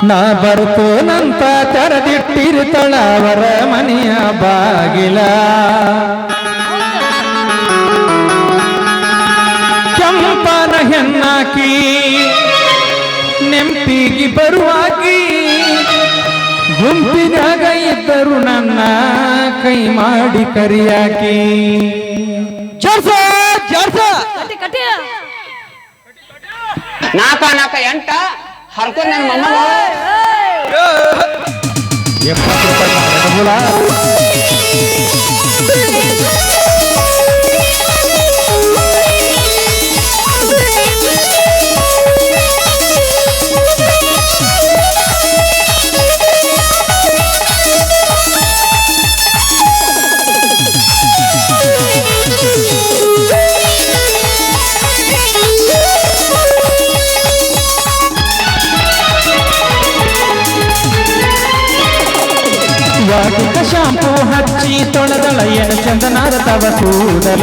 ನಾ ಬರ್ತೇನಂತ ತೆರೆದಿಟ್ಟಿರ್ತಾಳ ಅವರ ಮನೆಯ ಬಾಗಿಲ. ಕೆಂಪನ ಹೆಣ್ಣಾಕಿ ನೆಂಪಿಗೆ ಬರುವಾಗಿ ಗುಂಪಿನಾಗ ಇದ್ದರು ನನ್ನ ಕೈ ಮಾಡಿ ಕರಿಯಾಕಿ. ನಾಕ ನಾಕ ಎಂಟ ಹರ್ಕೊಂಡ್ ನನ್ನ ಮೊಮ್ಮಗ ವಾಟಿಕ ಶಾಂಪು ಹಚ್ಚಿ ತೊಳೆದಳ ಏನು ಚಂದನಾರ ತವ ಕೂದಲ.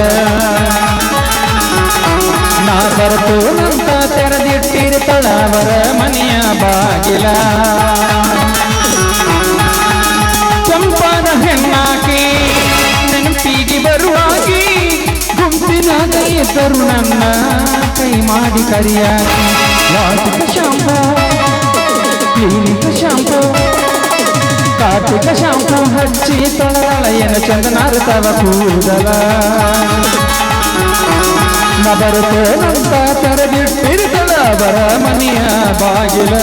ನಾ ಬರ್ತೇನಂತ ತೆರೆದಿಟ್ಟಿರ್ತಾಳ ಅವರ ಮನೆಯ ಬಾಗಿಲ. ಕೆಂಪನ ಹೆಣ್ಣಾಕಿ ನೆನಪಿಗೆ ಬರುವಾಗಿ ಗುಂಪಿನಾಗ ಇದ್ದರು ನನ್ನ ಕೈ ಮಾಡಿ ಕರಿಯಾಕಿ. Vatika shampoo clinic shampoo Karthika shampoo ಹಚ್ಚಿ ತೊಳೆದಳ ಏನು ಚಂದನಾರ ತವ ಕೂದಲ. ನ ಬರ್ತೇನಂತ ತೆರೆದಿಟ್ಟಿರ್ತಾಳ ಅವರ ಮನೆಯ ಬಾಗಿಲ.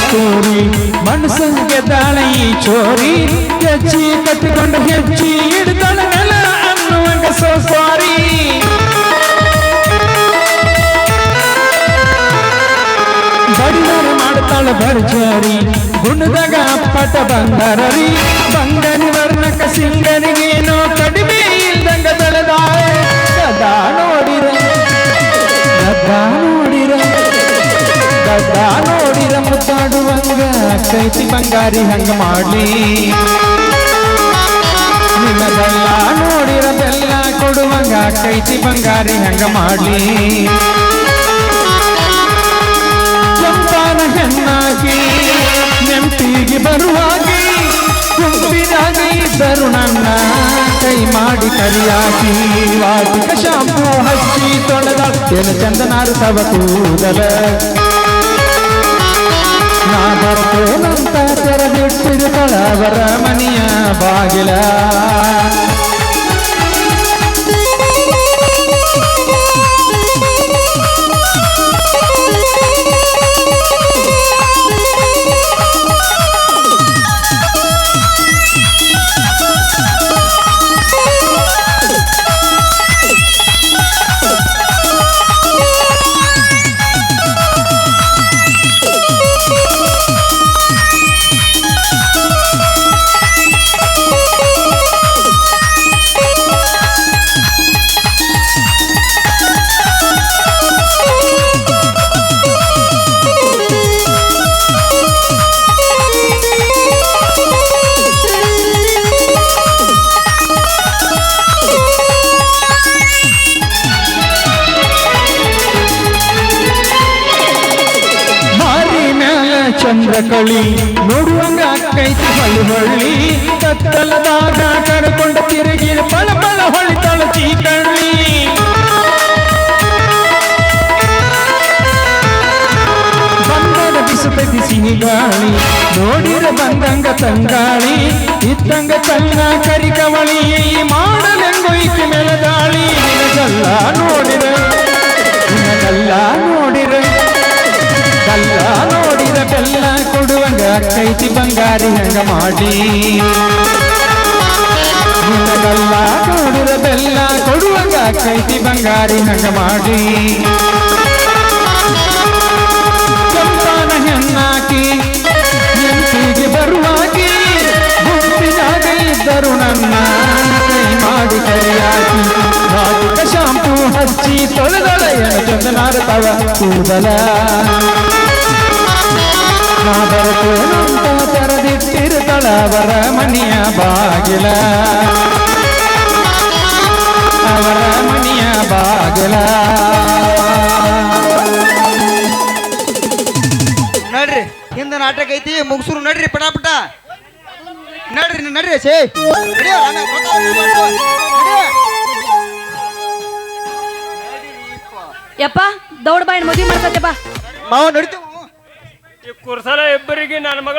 ಸ್ಟೋರಿ ಮನಸ್ಸಂಗೆ ದಾಳಿ ಚೋರಿ ಹೆಜ್ಜಿ ಕಟ್ಟಿಕೊಂಡು ಹೆಜ್ಜಿ ಹಿಡ್ದಳ ನೆಲ ಅನ್ನುವಂಗ ಸೋಸಾರಿ. ಬಡಿದಾರ ಮಾಡ್ತಾಳ ಭರ್ಜಾರಿ ಗುಣದಾಗ ಅಪ್ಪಟ ಬಂಗಾರರಿ. ಬಂಗನಿ ವರ್ಣಕ ಸಿಂಗನಿಗೇನೋ ಕಡಿಮೆ ಇಲ್ದಂಗ ಬೆಳೆದಾಳೆ. ಗದಾ ನೋಡಿರ ಗದಾ ನೋಡಿರ ಗದಾ ನೋಡಿರ ಮುದ್ದಾಡುವಂಗ ಕೈತಿ ಬಂಗಾರಿ ಹಂಗ ಮಾಡ್ಲಿ. ನಿನ್ನ ಬೆಲ್ಲ ನೋಡಿರ ಬೆಲ್ಲ ಕೊಡುವಂಗ ಕೈತಿ ಬಂಗಾರಿ ಹಂಗ ಮಾಡ್ಲಿ. ಕೆಂಪನ ಹೆಣ್ಣಾಗಿ ನೆಂಪಿಗೆ ಬರುವಾಗಿ ಗುಂಪಿನಾಗ ಇದ್ದರು ನನ್ನ ಕೈ ಮಾಡಿ ಕರಿಯಾಕಿ. ವಾಟಿಕ ಶಾಂಪು ಹಚ್ಚಿ ತೊಳೆದ ಏನು ಚಂದನಾರ ತವ ಕೂದಲ. ನಾ ಬರ್ತೇನಂತ ತೆರೆದಿಟ್ಟಿರ್ತಾಳ ಅವರ ಮನೆಯ ಬಾಗಿಲ. ಚಂದ್ರಕಳಿ ನೋಡುವಂಗ ಕೈತಿ ಹೊಳ್ಳಿ ಹೊಳ್ಳಿ ಕತ್ತಲದಾಗ ಕರ್ಕೊಂಡ ತಿರುಗಿ ಬಳ ಬಳ ಹೊಳಿತಾಳ ಚೀಕಳ್ಳಿ. ಬಂದದ ಬಿಸುತೈತಿ ಸಿಹಿ ಗಾಳಿ ನೋಡಿರ ಬಂದಂಗ ತಂಗಾಳಿ. ಇದ್ದಂಗ ತನ್ನ ಕರಿಕವಳಿ ಮಾಡಲೆಂಗು ಈಕೆ ಮೆಲದಾಳಿ. ನಿನಗಲ್ಲ ನೋಡಿರ ನಿನಗಲ್ಲ ನೋಡಿರ ಕಲ್ಲ ನೋಡಿದ ಬೆಲ್ಲ ಕೊಡುವಂಗ ಕೈತಿ ಬಂಗಾರಿ ಹಂಗ ಮಾಡಿ. ನಿನಗಲ್ಲ ನೋಡಿದ ಬೆಲ್ಲ ಕೊಡುವಂಗ ಕೈತಿ ಬಂಗಾರಿ ಹಂಗ ಮಾಡಿ. ಕೆಂಪನ ಹೆಣ್ಣಾಕಿ ನೆಂಪಿಗೆ ಬರುವಾಗಿ ಗುಂಪಿನಾಗ ಇದ್ದರು ನನ್ನ ಹಾರತವ ಕೂದಲ ನಾ ಬರ್ತೇನಂತ ತೆರೆದಿಟ್ಟಿರುತ್ತಳ ಅವರ ಮನೆಯ ಬಾಗಿಲ ಅವರ ಮನೆಯ ಬಾಗಿಲ ನಡ್ರಿ ಹಿಂದ ನಾಟಕ ಐತಿ ಮುಗಿಸ್ರು ನಡ್ರಿ ಪಟಾಪಟ ನಡ್ರಿ ನಡ್ರಿ ಸೇ ಯಪ್ಪ ದೌಡ್ ಬಾಯಿನ ಮದುವೆ ಮಾಡ್ತೈತೆ ಬಾ ಮಾವ ನಡಿತೇವ ಈ ಕುರ್ಸಲ ಇಬ್ಬರಿಗೆ ನನ್ನ ಮಗಳು